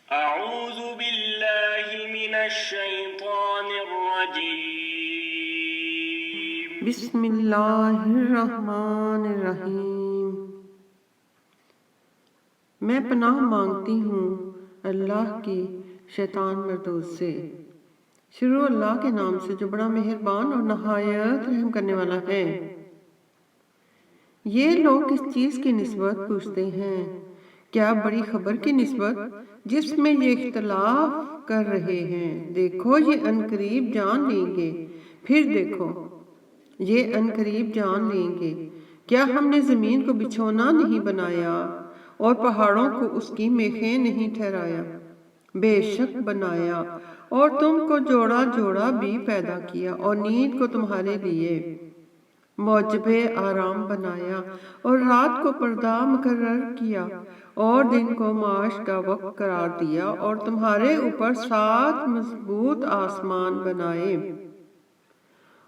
أعوذ بالله من الشيطان الرجيم بسم اللہ الرحمن الرحیم۔ میں پناہ مانگتی ہوں اللہ کی شیطان مردود سے۔ شروع اللہ کے نام سے جو بڑا مہربان اور نہایت رحم کرنے والا ہے۔ یہ لوگ کس چیز کی نسبت پوچھتے ہیں؟ کیا بڑی خبر کی نسبت جس میں یہ اختلاف کر رہے ہیں؟ دیکھو یہ عنقریب جان لیں گے، پھر دیکھو یہ عنقریب جان لیں گے۔ کیا ہم نے زمین کو بچھونا نہیں بنایا اور پہاڑوں کو اس کی میخیں نہیں ٹھہرایا؟ بے شک بنایا، اور تم کو جوڑا جوڑا بھی پیدا کیا، اور نیند کو تمہارے لیے موجب آرام بنایا، اور رات کو پردہ مقرر کیا، اور دن کو معاش کا وقت قرار دیا، اور تمہارے اوپر 7 مضبوط آسمان بنائے،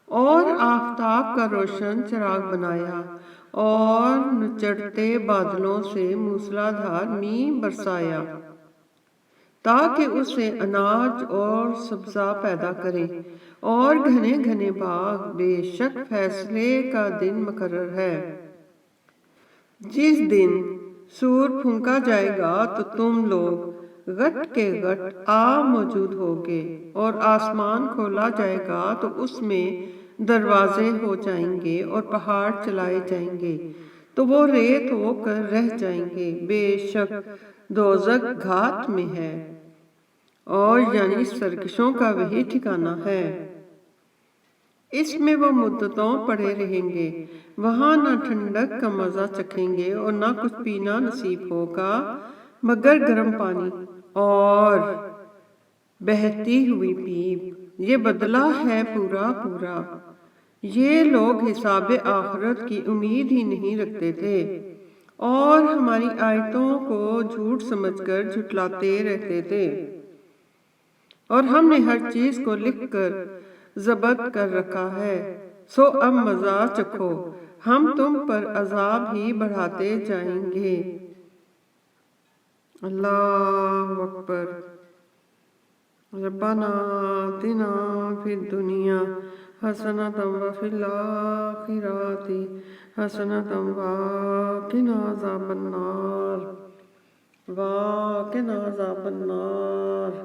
اور آفتاب کا روشن چراغ بنایا، اور نچڑتے بادلوں سے موسلادھار مینہ برسایا، تاکہ اس سے اناج اور سبزہ پیدا کرے، اور گھنے گھنے باغ۔ بے شک فیصلے کا دن مقرر ہے، جس دن سور پھونکا جائے گا تو تم لوگ گٹ کے گٹ آ موجود ہوگے، اور آسمان کھولا جائے گا تو اس میں دروازے ہو جائیں گے، اور پہاڑ چلائے جائیں گے تو وہ ریت ہو کر رہ جائیں گے۔ بے شک دوزخ گھات میں ہے، اور یعنی سرکشوں کا وہی ٹھکانہ ہے۔ اس میں وہ مدتوں پڑے رہیں گے، وہاں نہ ٹھنڈک کا مزہ چکھیں گے، اور نہ کچھ پینا نصیب ہوگا مگر گرم پانی اور بہتی ہوئی پیپ۔ یہ بدلہ ہے پورا پورا۔ یہ لوگ حساب آخرت کی امید ہی نہیں رکھتے تھے، اور ہماری آیتوں کو جھوٹ سمجھ کر جھٹلاتے رہتے تھے، اور ہم نے ہر چیز کو لکھ کر ضبط کر رکھا ہے۔ سو اب مزہ چکھو، ہم تم پر عذاب ہی بڑھاتے جائیں گے۔ اللہ اکبر۔ ربنا آتنا فی الدنیا حسنۃ وفی الآخرۃ حسنۃ وقنا عذاب النار۔